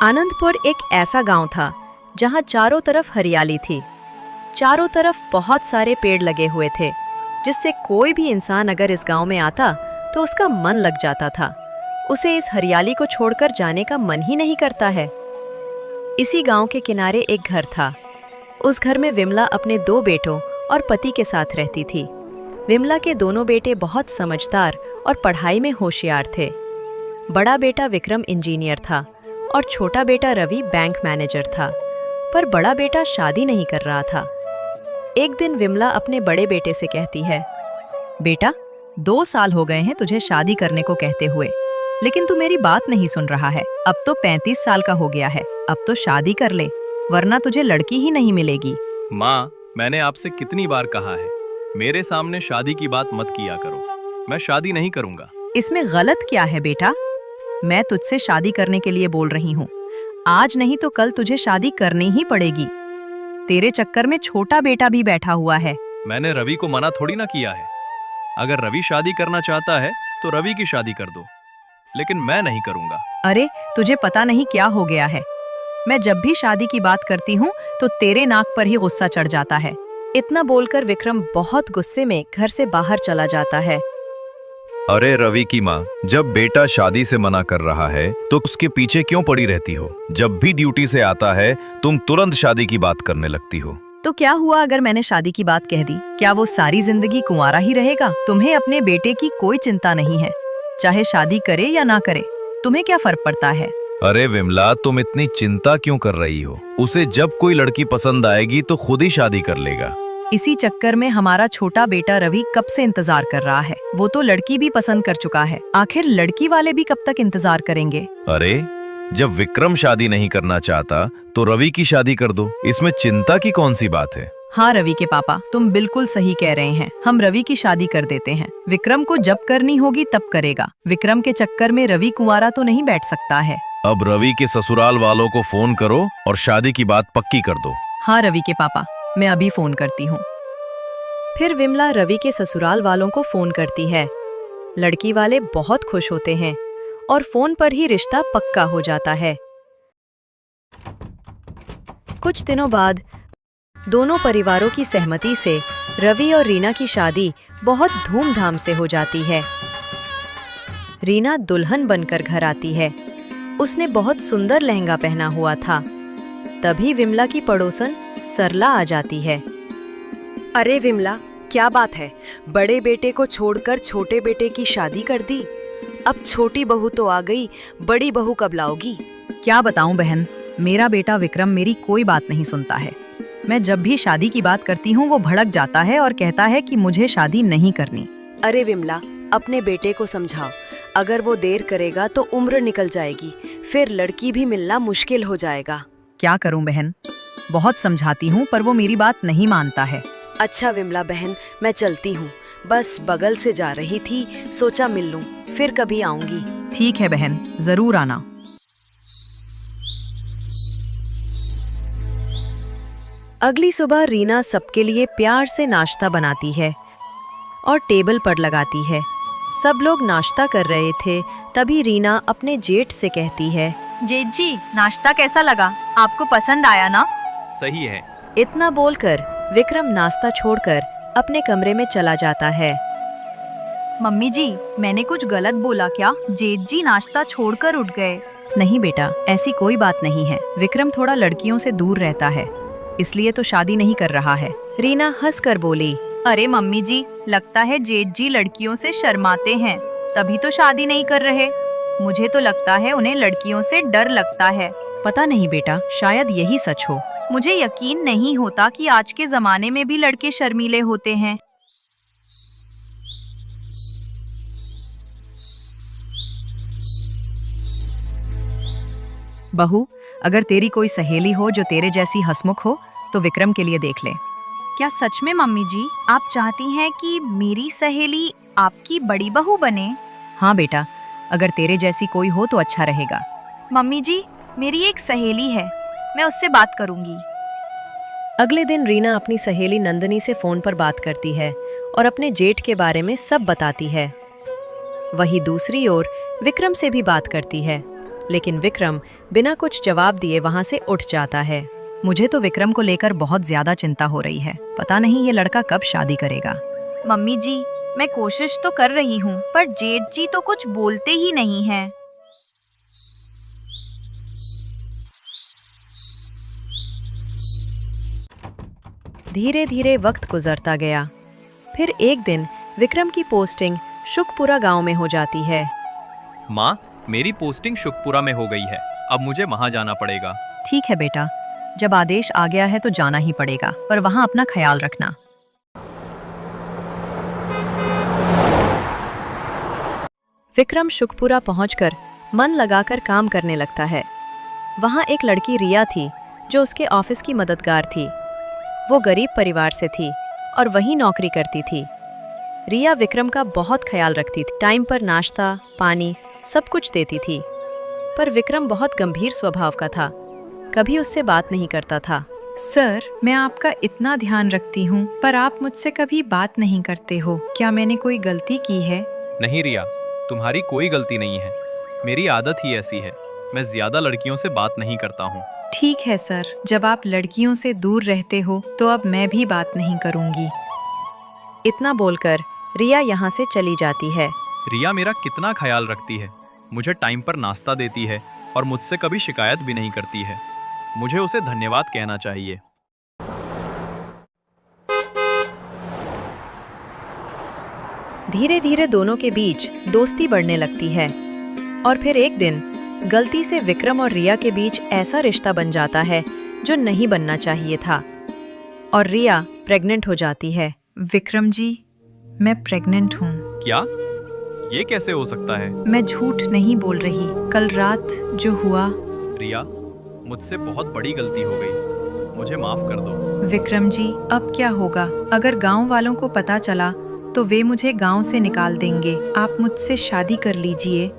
आनंदपुर एक ऐसा गांव था जहां चारों तरफ हरियाली थी। चारों तरफ बहुत सारे पेड़ लगे हुए थे, जिससे कोई भी इंसान अगर इस गांव में आता तो उसका मन लग जाता था। उसे इस हरियाली को छोड़कर जाने का मन ही नहीं करता है। इसी गांव के किनारे एक घर था। उस घर में विमला अपने 2 बेटों और पति के साथ रहती थी। विमला के दोनों बेटे बहुत समझदार और पढ़ाई में होशियार थे। बड़ा बेटा विक्रम इंजीनियर था और छोटा बेटा रवि बैंक मैनेजर था, पर बड़ा बेटा शादी नहीं कर रहा था। एक दिन विमला अपने बड़े बेटे से कहती है, बेटा 2 साल हो गए हैं तुझे शादी करने को कहते हुए, लेकिन तू मेरी बात नहीं सुन रहा है। अब तो 35 साल का हो गया है, अब तो शादी कर ले, वरना तुझे लड़की ही नहीं मिलेगी। माँ, मैंने आपसे कितनी बार कहा है, मेरे सामने शादी की बात मत किया करो। मैं शादी नहीं करूंगा। इसमें गलत क्या है बेटा? मैं तुझसे शादी करने के लिए बोल रही हूँ। आज नहीं तो कल तुझे शादी करनी ही पड़ेगी। तेरे चक्कर में छोटा बेटा भी बैठा हुआ है। मैंने रवि को मना थोड़ी ना किया है। अगर रवि शादी करना चाहता है तो रवि की शादी कर दो, लेकिन मैं नहीं करूंगा। अरे तुझे पता नहीं क्या हो गया है। मैं जब भी शादी की बात करती हूँ तो तेरे नाक पर ही गुस्सा चढ़ जाता है। इतना बोलकर विक्रम बहुत गुस्से में घर से बाहर चला जाता है। अरे रवि की माँ, जब बेटा शादी से मना कर रहा है तो उसके पीछे क्यों पड़ी रहती हो? जब भी ड्यूटी से आता है तुम तुरंत शादी की बात करने लगती हो। तो क्या हुआ अगर मैंने शादी की बात कह दी? क्या वो सारी जिंदगी कुंवारा ही रहेगा? तुम्हें अपने बेटे की कोई चिंता नहीं है, चाहे शादी करे या ना करे, तुम्हें क्या फर्क पड़ता है? अरे विमला, तुम इतनी चिंता क्यों कर रही हो? उसे जब कोई लड़की पसंद आएगी तो खुद ही शादी कर लेगा। इसी चक्कर में हमारा छोटा बेटा रवि कब से इंतजार कर रहा है। वो तो लड़की भी पसंद कर चुका है, आखिर लड़की वाले भी कब तक इंतजार करेंगे? अरे जब विक्रम शादी नहीं करना चाहता तो रवि की शादी कर दो, इसमें चिंता की कौन सी बात है? हाँ रवि के पापा, तुम बिल्कुल सही कह रहे हैं। हम रवि की शादी कर देते हैं। विक्रम को जब करनी होगी तब करेगा। विक्रम के चक्कर में रवि कुंवारा तो नहीं बैठ सकता है। अब रवि के ससुराल वालों को फोन करो और शादी की बात पक्की कर दो। हाँ रवि के पापा, मैं अभी फोन करती हूँ। फिर विमला रवि के ससुराल वालों को फोन करती है। लड़की वाले बहुत खुश होते हैं और फोन पर ही रिश्ता पक्का हो जाता है। कुछ दिनों बाद दोनों परिवारों की सहमति से रवि और रीना की शादी बहुत धूमधाम से हो जाती है। रीना दुल्हन बनकर घर आती है। उसने बहुत सुंदर लहंगा पहना हुआ था। तभी विमला की पड़ोसन सरला आ जाती है। अरे विमला, क्या बात है? बड़े बेटे को छोड़कर छोटे बेटे की शादी कर दी। अब छोटी बहू तो आ गई, बड़ी बहू कब लाओगी? क्या बताऊं बहन, मेरा बेटा विक्रम मेरी कोई बात नहीं सुनता है। मैं जब भी शादी की बात करती हूँ वो भड़क जाता है और कहता है कि मुझे शादी नहीं करनी। अरे विमला, अपने बेटे को समझाओ। अगर वो देर करेगा तो उम्र निकल जाएगी, फिर लड़की भी मिलना मुश्किल हो जाएगा। क्या करूं बहन, बहुत समझाती हूँ पर वो मेरी बात नहीं मानता है। अच्छा विमला बहन, मैं चलती हूँ। बस बगल से जा रही थी, सोचा मिल लूं, फिर कभी आऊंगी। ठीक है बहन, जरूर आना। अगली सुबह रीना सबके लिए प्यार से नाश्ता बनाती है और टेबल पर लगाती है। सब लोग नाश्ता कर रहे थे, तभी रीना अपने जेठ से कहती है, जेठ जी, नाश्ता कैसा लगा? आपको पसंद आया ना? सही है। इतना बोलकर विक्रम नाश्ता छोड़कर अपने कमरे में चला जाता है। मम्मी जी, मैंने कुछ गलत बोला क्या? जेठ जी नाश्ता छोड़कर उठ गए। नहीं बेटा, ऐसी कोई बात नहीं है। विक्रम थोड़ा लड़कियों से दूर रहता है, इसलिए तो शादी नहीं कर रहा है। रीना हंसकर बोली, अरे मम्मी जी, लगता है जेठ जी लड़कियों से शर्माते हैं, तभी तो शादी नहीं कर रहे। मुझे तो लगता है उन्हें लड़कियों से डर लगता है। पता नहीं बेटा, शायद यही सच हो। मुझे यकीन नहीं होता कि आज के जमाने में भी लड़के शर्मीले होते हैं। बहू, अगर तेरी कोई सहेली हो जो तेरे जैसी हंसमुख हो तो विक्रम के लिए देख ले। क्या सच में मम्मी जी, आप चाहती हैं कि मेरी सहेली आपकी बड़ी बहू बने? हाँ बेटा, अगर तेरे जैसी कोई हो तो अच्छा रहेगा। मम्मी जी, मेरी एक सहेली है, मैं उससे बात करूंगी। अगले दिन रीना अपनी सहेली नंदनी से फोन पर बात करती है और अपने जेठ के बारे में सब बताती है। वहीं दूसरी ओर विक्रम से भी बात करती है लेकिन विक्रम बिना कुछ जवाब दिए वहां से उठ जाता है। मुझे तो विक्रम को लेकर बहुत ज्यादा चिंता हो रही है। पता नहीं ये लड़का कब शादी करेगा। मम्मी जी, मैं कोशिश तो कर रही हूँ, पर जेठ जी तो कुछ बोलते ही नहीं हैं। धीरे धीरे वक्त गुजरता गया। फिर एक दिन विक्रम की पोस्टिंग शुकपुरा गांव में हो जाती है। माँ, मेरी पोस्टिंग शुकपुरा में हो गई है। अब मुझे वहाँ जाना पड़ेगा। ठीक है बेटा, जब आदेश आ गया है तो जाना ही पड़ेगा, पर वहाँ अपना ख्याल रखना। विक्रम शुकपुरा पहुंचकर मन लगाकर काम करने लगता है। वहां एक लड़की रिया थी जो उसके ऑफिस की मददगार थी। वो गरीब परिवार से थी और वहीं नौकरी करती थी। रिया विक्रम का बहुत ख्याल रखती थी, टाइम पर नाश्ता, पानी सब कुछ देती थी। पर विक्रम बहुत गंभीर स्वभाव का था, कभी उससे बात नहीं करता था। सर, मैं आपका इतना ध्यान रखती हूँ, पर आप मुझसे कभी बात नहीं करते हो। क्या मैंने कोई गलती की है? नहीं रिया, तुम्हारी कोई गलती नहीं है। मेरी आदत ही ऐसी है। मैं ज्यादा लड़कियों से बात नहीं करता हूँ। ठीक है सर, जब आप लड़कियों से दूर रहते हो तो अब मैं भी बात नहीं करूँगी। इतना बोलकर रिया यहाँ से चली जाती है। रिया मेरा कितना ख्याल रखती है, मुझे टाइम पर नाश्ता देती है और मुझसे कभी शिकायत भी नहीं करती है। मुझे उसे धन्यवाद कहना चाहिए। धीरे धीरे दोनों के बीच दोस्ती बढ़ने लगती है और फिर एक दिन गलती से विक्रम और रिया के बीच ऐसा रिश्ता बन जाता है जो नहीं बनना चाहिए था और रिया प्रेग्नेंट हो जाती है। विक्रम जी, मैं प्रेग्नेंट हूँ। क्या? ये कैसे हो सकता है? मैं झूठ नहीं बोल रही। कल रात जो हुआ। रिया, मुझसे बहुत बड़ी गलती हो गई, मुझे माफ कर दो। विक्रम जी, अब क्या होगा? अगर गांव वालों को पता चला तो वे मुझे गांव से निकाल देंगे। आप मुझसे शादी कर लीजिए।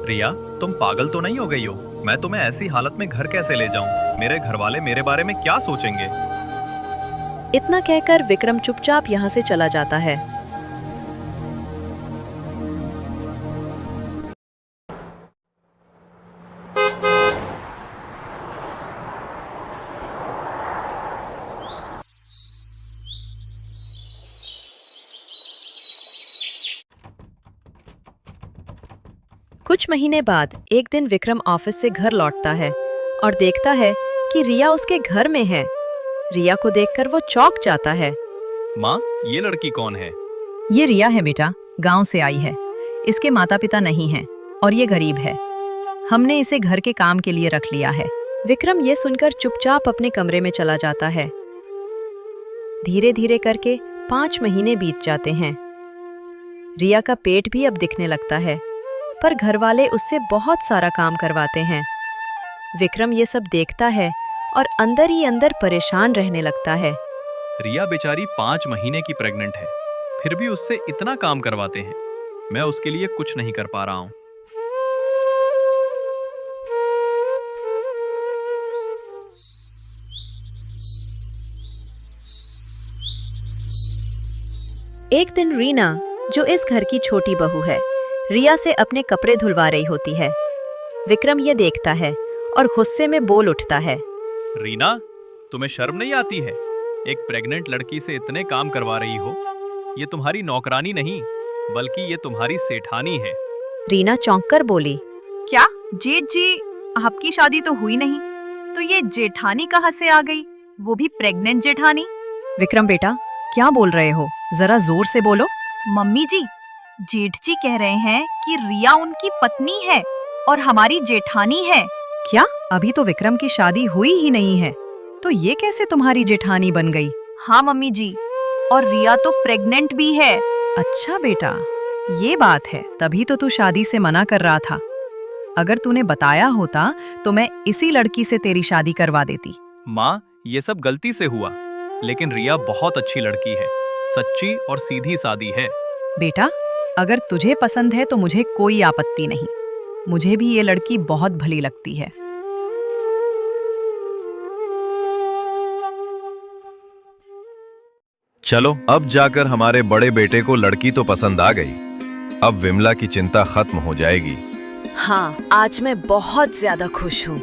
रिया, तुम पागल तो नहीं हो गई हो? मैं तुम्हें ऐसी हालत में घर कैसे ले जाऊं? मेरे घर वाले मेरे बारे में क्या सोचेंगे? इतना कहकर विक्रम चुपचाप यहाँ से चला जाता है। कुछ महीने बाद एक दिन विक्रम ऑफिस से घर लौटता है और देखता है कि रिया उसके घर में है। रिया को देखकर वो चौंक जाता है। माँ, ये लड़की कौन है? ये रिया है बेटा, गांव से आई है। इसके माता पिता नहीं हैं और ये गरीब है। हमने इसे घर के काम के लिए रख लिया है। विक्रम ये सुनकर चुपचाप अपने कमरे में चला जाता है। धीरे धीरे करके 5 महीने बीत जाते हैं। रिया का पेट भी अब दिखने लगता है, पर घर वाले उससे बहुत सारा काम करवाते हैं। विक्रम ये सब देखता है और अंदर ही अंदर परेशान रहने लगता है। रिया बेचारी 5 महीने की प्रेग्नेंट है, फिर भी उससे इतना काम करवाते हैं। मैं उसके लिए कुछ नहीं कर पा रहा हूँ। एक दिन रीना, जो इस घर की छोटी बहू है, रिया से अपने कपड़े धुलवा रही होती है। विक्रम ये देखता है और गुस्से में बोल उठता है। रीना, तुम्हें शर्म नहीं आती है? एक प्रेग्नेंट लड़की से इतने काम करवा रही हो। ये तुम्हारी नौकरानी नहीं, बल्कि ये तुम्हारी सेठानी है। रीना चौंककर बोली। क्या? जेठ जी, आपकी शादी तो हुई नहीं, तो ये जेठानी कहाँ से आ गई? वो भी प्रेग्नेंट जेठानी? विक्रम बेटा, क्या बोल रहे हो? जरा जोर से बोलो। मम्मी जी, जेठ जी कह रहे हैं कि रिया उनकी पत्नी है और हमारी जेठानी है। क्या? अभी तो विक्रम की शादी हुई ही नहीं है, तो ये कैसे तुम्हारी जेठानी बन गई? हाँ मम्मी जी, और रिया तो प्रेग्नेंट भी है। अच्छा बेटा, ये बात है। तभी तो तू शादी से मना कर रहा था। अगर तूने बताया होता तो मैं इसी लड़की से तेरी शादी करवा देती। माँ, ये सब गलती से हुआ, लेकिन रिया बहुत अच्छी लड़की है, सच्ची और सीधी सादी है। बेटा, अगर तुझे पसंद है तो मुझे कोई आपत्ति नहीं। मुझे भी ये लड़की बहुत भली लगती है। चलो, अब जाकर हमारे बड़े बेटे को लड़की तो पसंद आ गई। अब विमला की चिंता खत्म हो जाएगी। हाँ, आज मैं बहुत ज्यादा खुश हूँ।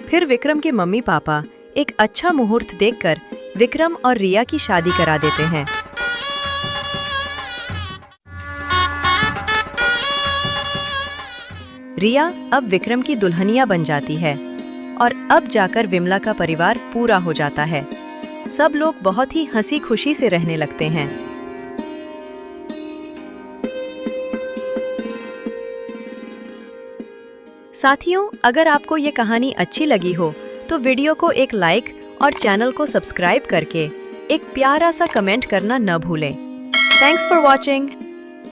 फिर विक्रम के मम्मी पापा एक अच्छा मुहूर्त देखकर विक्रम और रिया की शादी करा देते हैं। रिया अब विक्रम की दुल्हनिया बन जाती है और अब जाकर विमला का परिवार पूरा हो जाता है। सब लोग बहुत ही हंसी खुशी से रहने लगते हैं। साथियों, अगर आपको ये कहानी अच्छी लगी हो तो वीडियो को एक लाइक और चैनल को सब्सक्राइब करके एक प्यारा सा कमेंट करना न भूलें। Thanks for watching.